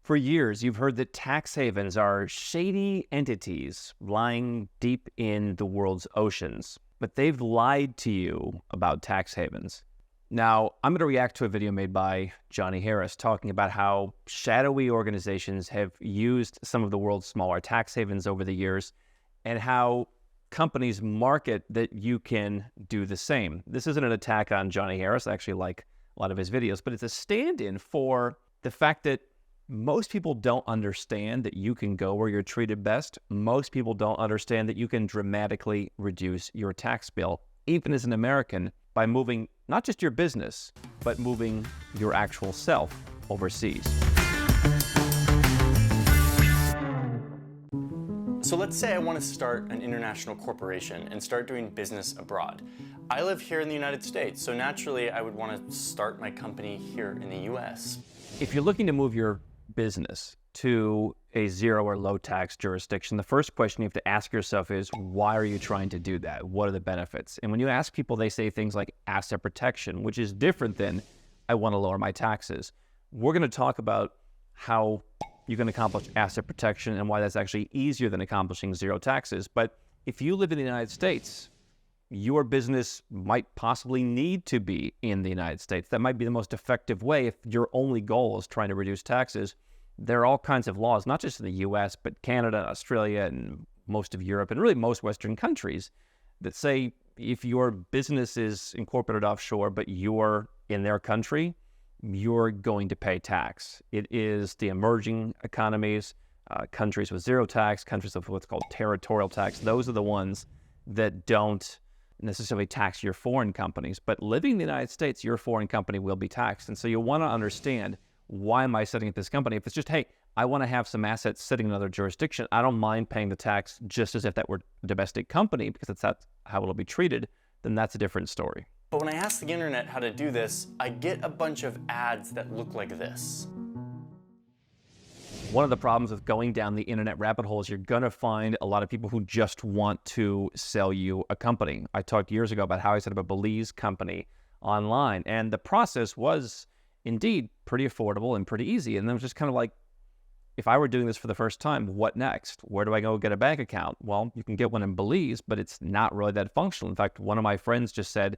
For years, you've heard that tax havens are shady entities lying deep in the world's oceans, but they've lied to you about tax havens. Now, I'm going to react to a video made by Johnny Harris talking about how shadowy organizations have used some of the world's smaller tax havens over the years and how companies market that you can do the same. This isn't an attack on Johnny Harris. I actually like a lot of his videos, but it's a stand-in for the fact that most people don't understand that you can go where you're treated best. Most people don't understand that you can dramatically reduce your tax bill, even as an American, by moving not just your business, but moving your actual self overseas. So let's say I want to start an international corporation and start doing business abroad. I live here in the United States, so naturally I would want to start my company here in the US. If you're looking to move your business to a zero or low tax jurisdiction, the first question you have to ask yourself is, why are you trying to do that? What are the benefits? And when you ask people, they say things like asset protection, which is different than I want to lower my taxes. We're going to talk about how you can accomplish asset protection and why that's actually easier than accomplishing zero taxes. But if you live in the United States, your business might possibly need to be in the United States. That might be the most effective way if your only goal is trying to reduce taxes. There are all kinds of laws, not just in the US, but Canada, Australia, and most of Europe, and really most Western countries that say if your business is incorporated offshore, but you're in their country, you're going to pay tax. It is the emerging economies, countries with zero tax, countries with what's called territorial tax. Those are the ones that don't necessarily tax your foreign companies, but living in the United States, your foreign company will be taxed. And so you'll want to understand, why am I setting up this company? If it's just, hey, I want to have some assets sitting in another jurisdiction, I don't mind paying the tax just as if that were a domestic company because that's how it'll be treated, then that's a different story. But when I ask the internet how to do this, I get a bunch of ads that look like this. One of the problems with going down the internet rabbit hole is you're going to find a lot of people who just want to sell you a company. I talked years ago about how I set up a Belize company online, and the process was indeed pretty affordable and pretty easy. And then it was just kind of like, if I were doing this for the first time, what next? Where do I go get a bank account? Well, you can get one in Belize, but it's not really that functional. In fact, one of my friends just said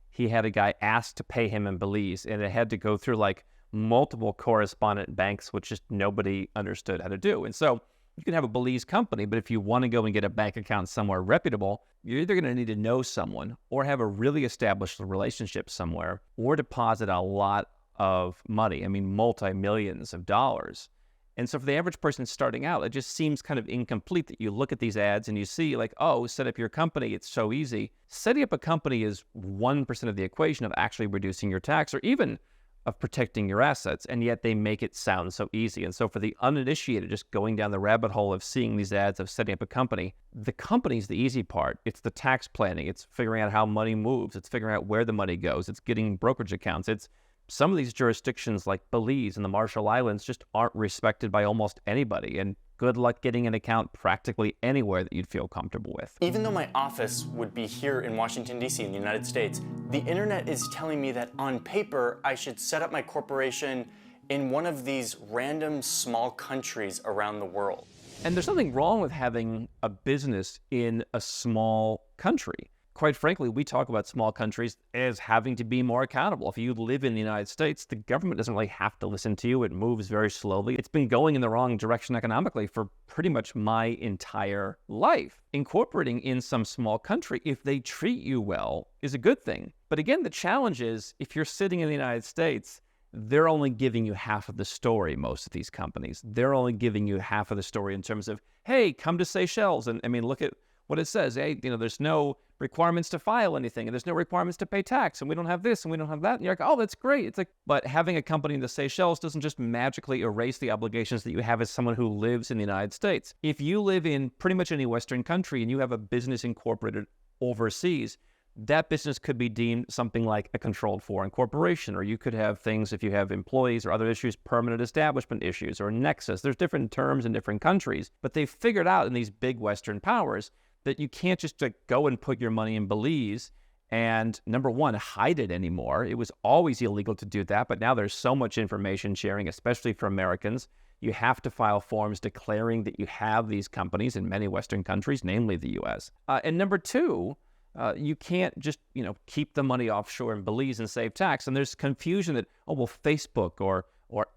he had a guy ask to pay him in Belize, and it had to go through like multiple correspondent banks, which just nobody understood how to do. And so you can have a Belize company, but if you want to go and get a bank account somewhere reputable, you're either going to need to know someone or have a really established relationship somewhere or deposit a lot of money. I mean, multi-millions of dollars. And so for the average person starting out, it just seems kind of incomplete that you look at these ads and you see like, oh, set up your company, it's so easy. Setting up a company is 1% of the equation of actually reducing your tax or even of protecting your assets, and yet they make it sound so easy. And so for the uninitiated, just going down the rabbit hole of seeing these ads of setting up a company, the company's the easy part. It's the tax planning. It's figuring out how money moves. It's figuring out where the money goes. It's getting brokerage accounts. It's some of these jurisdictions like Belize and the Marshall Islands just aren't respected by almost anybody. And good luck getting an account practically anywhere that you'd feel comfortable with. Even though my office would be here in Washington, D.C. in the United States, the internet is telling me that on paper, I should set up my corporation in one of these random small countries around the world. And there's nothing wrong with having a business in a small country. Quite frankly, we talk about small countries as having to be more accountable. If you live in the United States, the government doesn't really have to listen to you. It moves very slowly. It's been going in the wrong direction economically for pretty much my entire life. Incorporating in some small country, if they treat you well, is a good thing. But again, the challenge is if you're sitting in the United States, they're only giving you half of the story, most of these companies. They're only giving you half of the story in terms of, hey, come to Seychelles. And I mean, look at what it says. Hey, there's no requirements to file anything, and there's no requirements to pay tax, and we don't have this, and we don't have that. And you're like, oh, that's great. It's like, but having a company in the Seychelles doesn't just magically erase the obligations that you have as someone who lives in the United States. If you live in pretty much any Western country and you have a business incorporated overseas, that business could be deemed something like a controlled foreign corporation, or you could have things, if you have employees or other issues, permanent establishment issues, or nexus. There's different terms in different countries, but they've figured out in these big Western powers that you can't just go and put your money in Belize and, number one, hide it anymore. It was always illegal to do that, but now there's so much information sharing, especially for Americans. You have to file forms declaring that you have these companies in many Western countries, namely the U.S. And number two, you can't just, keep the money offshore in Belize and save tax. And there's confusion that, oh, well, Facebook or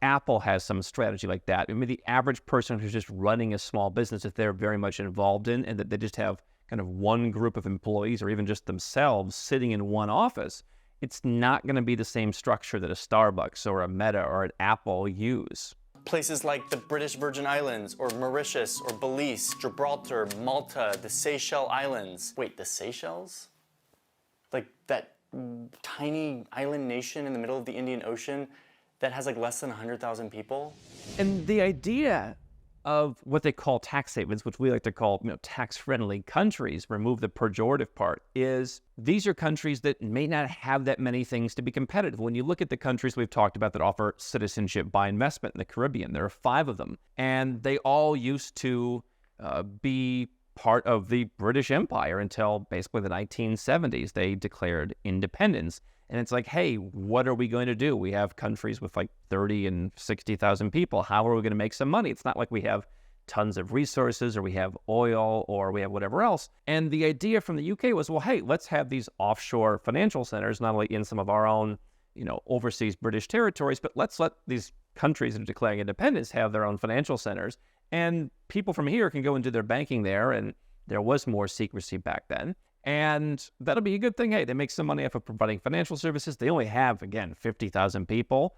Apple has some strategy like that. I mean, the average person who's just running a small business that they're very much involved in, and that they just have kind of one group of employees or even just themselves sitting in one office, it's not going to be the same structure that a Starbucks or a Meta or an Apple use. Places like the British Virgin Islands, or Mauritius, or Belize, Gibraltar, Malta, the Seychelles Islands. Wait, the Seychelles? Like that tiny island nation in the middle of the Indian Ocean that has like less than 100,000 people? And the idea of what they call tax havens, which we like to call tax-friendly countries, remove the pejorative part, is these are countries that may not have that many things to be competitive. When you look at the countries we've talked about that offer citizenship by investment in the Caribbean, there are 5 of them, and they all used to be part of the British Empire until basically the 1970s. They declared independence. And it's like, hey, what are we going to do? We have countries with like 30 and 60,000 people. How are we going to make some money? It's not like we have tons of resources or we have oil or we have whatever else. And the idea from the UK was, well, hey, let's have these offshore financial centers, not only in some of our own, overseas British territories, but let's let these countries that are declaring independence have their own financial centers. And people from here can go and do their banking there. And there was more secrecy back then. And that'll be a good thing. Hey, they make some money off of providing financial services. They only have, again, 50,000 people.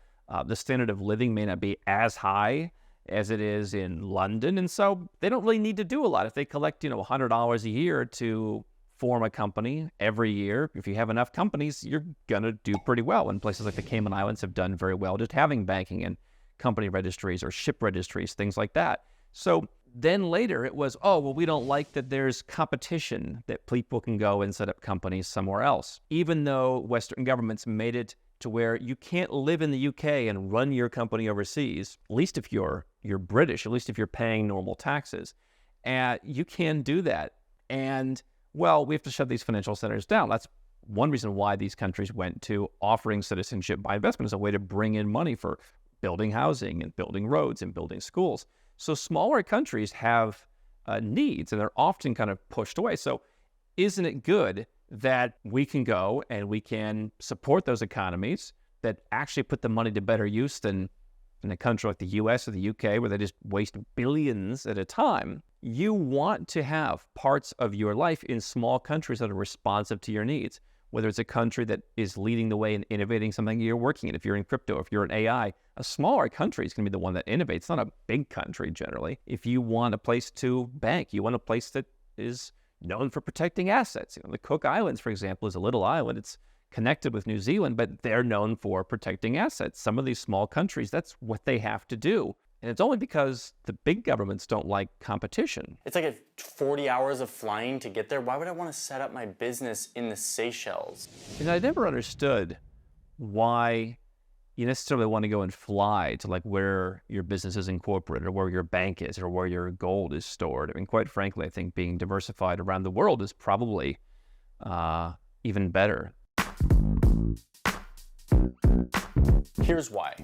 The standard of living may not be as high as it is in London. And so they don't really need to do a lot. If they collect, $100 a year to form a company every year, if you have enough companies, you're going to do pretty well. And places like the Cayman Islands have done very well just having banking and company registries or ship registries, things like that. So then later it was, oh, well, we don't like that there's competition, that people can go and set up companies somewhere else. Even though Western governments made it to where you can't live in the UK and run your company overseas, at least if you're British, at least if you're paying normal taxes, you can do that. And, well, we have to shut these financial centers down. That's one reason why these countries went to offering citizenship by investment as a way to bring in money for building housing and building roads and building schools. So smaller countries have needs, and they're often kind of pushed away. So isn't it good that we can go and we can support those economies that actually put the money to better use than in a country like the US or the UK, where they just waste billions at a time? You want to have parts of your life in small countries that are responsive to your needs. Whether it's a country that is leading the way in innovating something you're working in. If you're in crypto, if you're in AI, a smaller country is going to be the one that innovates, not a big country generally. If you want a place to bank, you want a place that is known for protecting assets. The Cook Islands, for example, is a little island. It's connected with New Zealand, but they're known for protecting assets. Some of these small countries, that's what they have to do. And it's only because the big governments don't like competition. It's like 40 hours of flying to get there. Why would I want to set up my business in the Seychelles? And I never understood why you necessarily want to go and fly to like where your business is incorporated or where your bank is or where your gold is stored. I mean, quite frankly, I think being diversified around the world is probably even better. Here's why.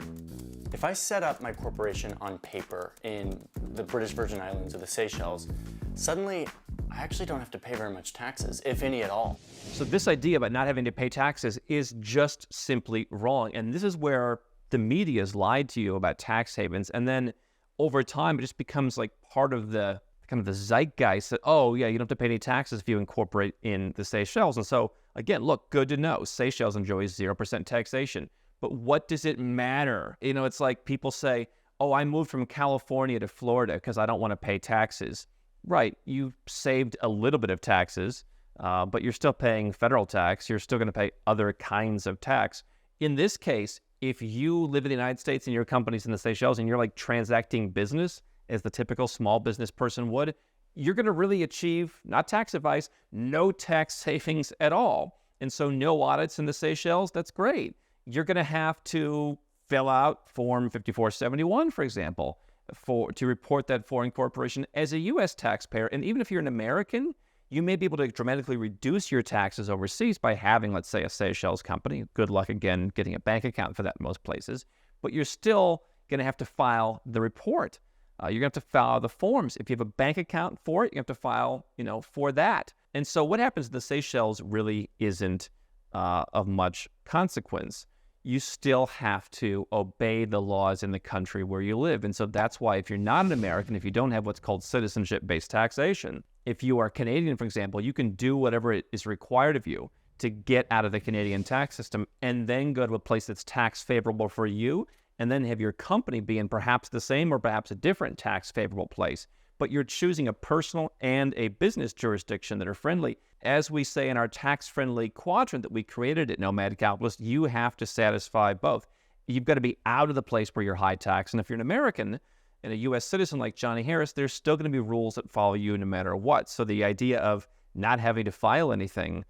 If I set up my corporation on paper in the British Virgin Islands or the Seychelles, suddenly I actually don't have to pay very much taxes, if any at all. So this idea about not having to pay taxes is just simply wrong. And this is where the media has lied to you about tax havens. And then over time, it just becomes like part of the kind of the zeitgeist that, oh yeah, you don't have to pay any taxes if you incorporate in the Seychelles. And so again, look, good to know. Seychelles enjoys 0% taxation. But what does it matter? It's like people say, oh, I moved from California to Florida because I don't want to pay taxes. Right, you saved a little bit of taxes, but you're still paying federal tax. You're still going to pay other kinds of tax. In this case, if you live in the United States and your company's in the Seychelles and you're like transacting business as the typical small business person would, you're going to really achieve, not tax advice, no tax savings at all. And so no audits in the Seychelles, that's great. You're going to have to fill out Form 5471, for example, to report that foreign corporation as a U.S. taxpayer. And even if you're an American, you may be able to dramatically reduce your taxes overseas by having, let's say, a Seychelles company. Good luck, again, getting a bank account for that in most places. But you're still going to have to file the report. You're going to have to file the forms. If you have a bank account for it, you have to file, for that. And so what happens in the Seychelles really isn't of much consequence. You still have to obey the laws in the country where you live. And so that's why if you're not an American, if you don't have what's called citizenship-based taxation, if you are Canadian, for example, you can do whatever it is required of you to get out of the Canadian tax system and then go to a place that's tax favorable for you, and then have your company be in perhaps the same or perhaps a different tax favorable place. But you're choosing a personal and a business jurisdiction that are friendly. As we say in our tax-friendly quadrant that we created at Nomad Capitalist, you have to satisfy both. You've got to be out of the place where you're high tax. And if you're an American and a U.S. citizen like Johnny Harris, there's still going to be rules that follow you no matter what. So the idea of not having to file anything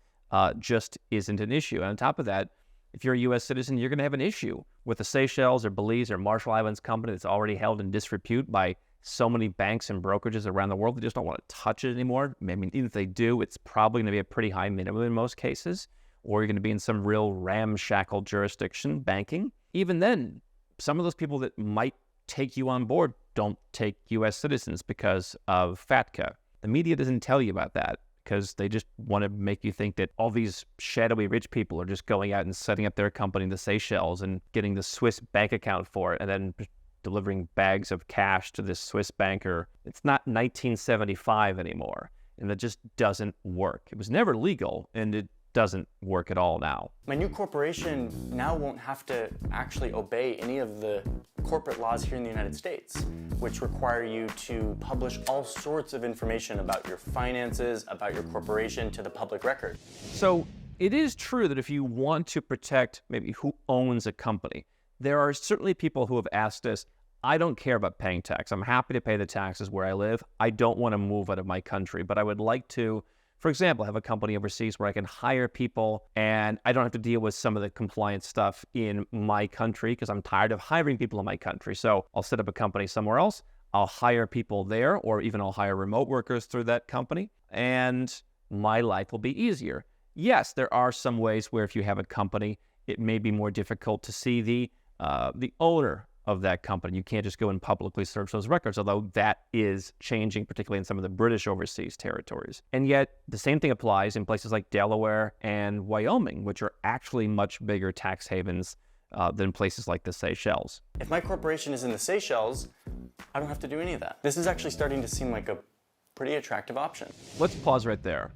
just isn't an issue. And on top of that, if you're a U.S. citizen, you're going to have an issue with the Seychelles or Belize or Marshall Islands company that's already held in disrepute by so many banks and brokerages around the world. They just don't want to touch it anymore. I mean, even if they do, it's probably going to be a pretty high minimum in most cases, or you're going to be in some real ramshackle jurisdiction, banking. Even then, some of those people that might take you on board don't take U.S. citizens because of FATCA. The media doesn't tell you about that because they just want to make you think that all these shadowy rich people are just going out and setting up their company in the Seychelles and getting the Swiss bank account for it and then delivering bags of cash to this Swiss banker. It's not 1975 anymore, and that just doesn't work. It was never legal, and it doesn't work at all now. My new corporation now won't have to actually obey any of the corporate laws here in the United States, which require you to publish all sorts of information about your finances, about your corporation to the public record. So it is true that if you want to protect maybe who owns a company, there are certainly people who have asked us, I don't care about paying tax. I'm happy to pay the taxes where I live. I don't want to move out of my country, but I would like to, for example, have a company overseas where I can hire people and I don't have to deal with some of the compliance stuff in my country because I'm tired of hiring people in my country. So I'll set up a company somewhere else. I'll hire people there, or even I'll hire remote workers through that company, and my life will be easier. Yes, there are some ways where if you have a company, it may be more difficult to see the owner of that company. You can't just go and publicly search those records, although that is changing, particularly in some of the British overseas territories. And yet, the same thing applies in places like Delaware and Wyoming, which are actually much bigger tax havens than places like the Seychelles. If my corporation is in the Seychelles, I don't have to do any of that. This is actually starting to seem like a pretty attractive option. Let's pause right there.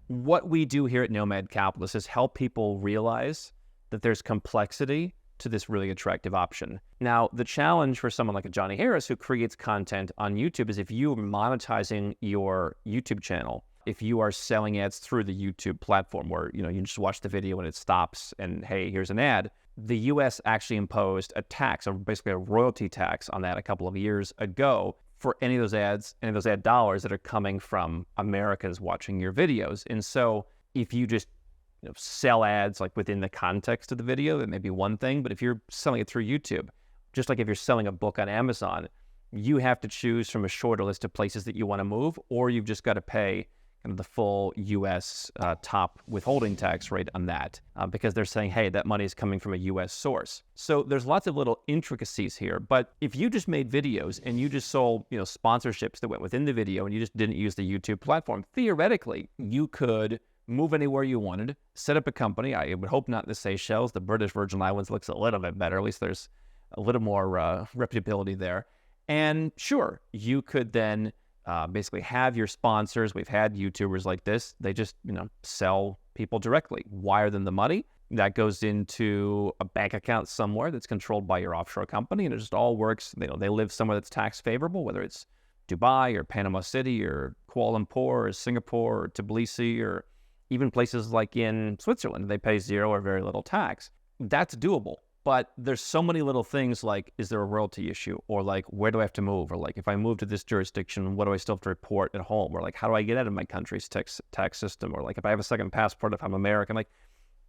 What we do here at Nomad Capitalist is help people realize that there's complexity to this really attractive option. Now, the challenge for someone like a Johnny Harris who creates content on YouTube is if you are monetizing your YouTube channel, if you are selling ads through the YouTube platform where, you just watch the video and it stops and, hey, here's an ad, the US actually imposed a tax, or basically a royalty tax on that a couple of years ago for any of those ads, any of those ad dollars that are coming from Americans watching your videos. And so if you just sell ads like within the context of the video, that may be one thing. But if you're selling it through YouTube, just like if you're selling a book on Amazon, you have to choose from a shorter list of places that you want to move, or you've just got to pay kind of the full U.S. Top withholding tax rate on that because they're saying, hey, that money is coming from a U.S. source. So there's lots of little intricacies here. But if you just made videos and you just sold sponsorships that went within the video and you just didn't use the YouTube platform, theoretically, you could move anywhere you wanted, set up a company. I would hope not in the Seychelles. The British Virgin Islands looks a little bit better. At least there's a little more reputability there. And sure, you could then basically have your sponsors. We've had YouTubers like this. They just, sell people directly, wire them the money. That goes into a bank account somewhere that's controlled by your offshore company, and it just all works. They live somewhere that's tax favorable, whether it's Dubai or Panama City or Kuala Lumpur or Singapore or Tbilisi or even places like in Switzerland. They pay zero or very little tax. That's doable. But there's so many little things like, is there a royalty issue? Or like, where do I have to move? Or like, if I move to this jurisdiction, what do I still have to report at home? Or like, how do I get out of my country's tax system? Or like, if I have a second passport, if I'm American, like,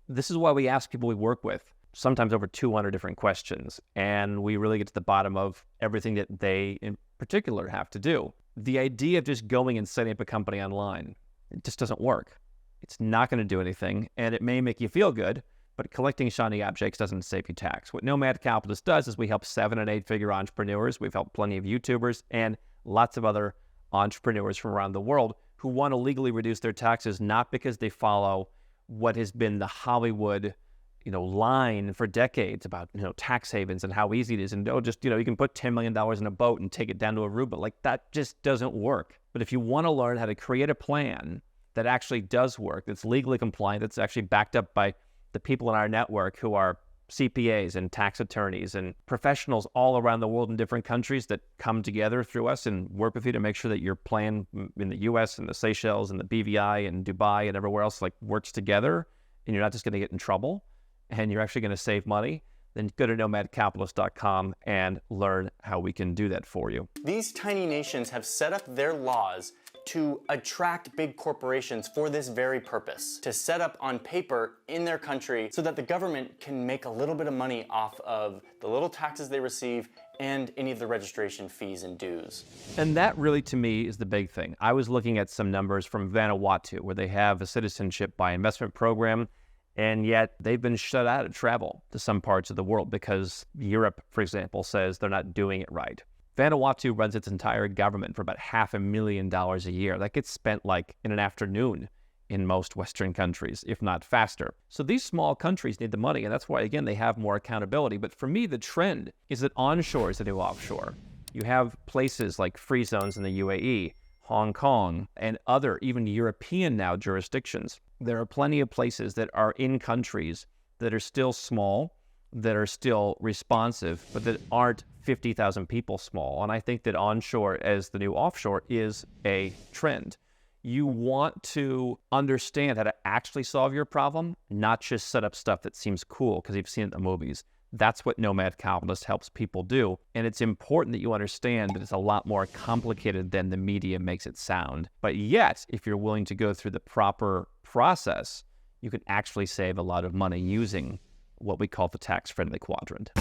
this is why we ask people we work with sometimes over 200 different questions. And we really get to the bottom of everything that they in particular have to do. The idea of just going and setting up a company online, it just doesn't work. It's not going to do anything. And it may make you feel good, But collecting shiny objects doesn't save you tax. What Nomad Capitalist does is we help 7- and 8-figure entrepreneurs. We've helped plenty of YouTubers and lots of other entrepreneurs from around the world who want to legally reduce their taxes, not because they follow what has been the Hollywood, line for decades about, tax havens and how easy it is. And you can put $10 million in a boat and take it down to Aruba. Like, that just doesn't work. But if you want to learn how to create a plan that actually does work, that's legally compliant, that's actually backed up by the people in our network who are CPAs and tax attorneys and professionals all around the world in different countries that come together through us and work with you to make sure that your plan in the US and the Seychelles and the BVI and Dubai and everywhere else works together, and you're not just going to get in trouble and you're actually going to save money, then go to nomadcapitalist.com and learn how we can do that for you. These tiny nations have set up their laws to attract big corporations for this very purpose, to set up on paper in their country so that the government can make a little bit of money off of the little taxes they receive and any of the registration fees and dues. And that really, to me, is the big thing. I was looking at some numbers from Vanuatu, where they have a citizenship by investment program, and yet they've been shut out of travel to some parts of the world because Europe, for example, says they're not doing it right. Vanuatu runs its entire government for about $500,000 a year. That gets spent in an afternoon in most Western countries, if not faster. So these small countries need the money, and that's why, again, they have more accountability. But for me, the trend is that onshore is the new offshore. You have places like free zones in the UAE, Hong Kong, and other, even European now, jurisdictions. There are plenty of places that are in countries that are still small, that are still responsive, but that aren't 50,000 people small. And I think that onshore as the new offshore is a trend. You want to understand how to actually solve your problem, not just set up stuff that seems cool because you've seen it in the movies. That's what Nomad Capitalist helps people do. And it's important that you understand that it's a lot more complicated than the media makes it sound. But yet, if you're willing to go through the proper process, you can actually save a lot of money using what we call the tax-friendly quadrant.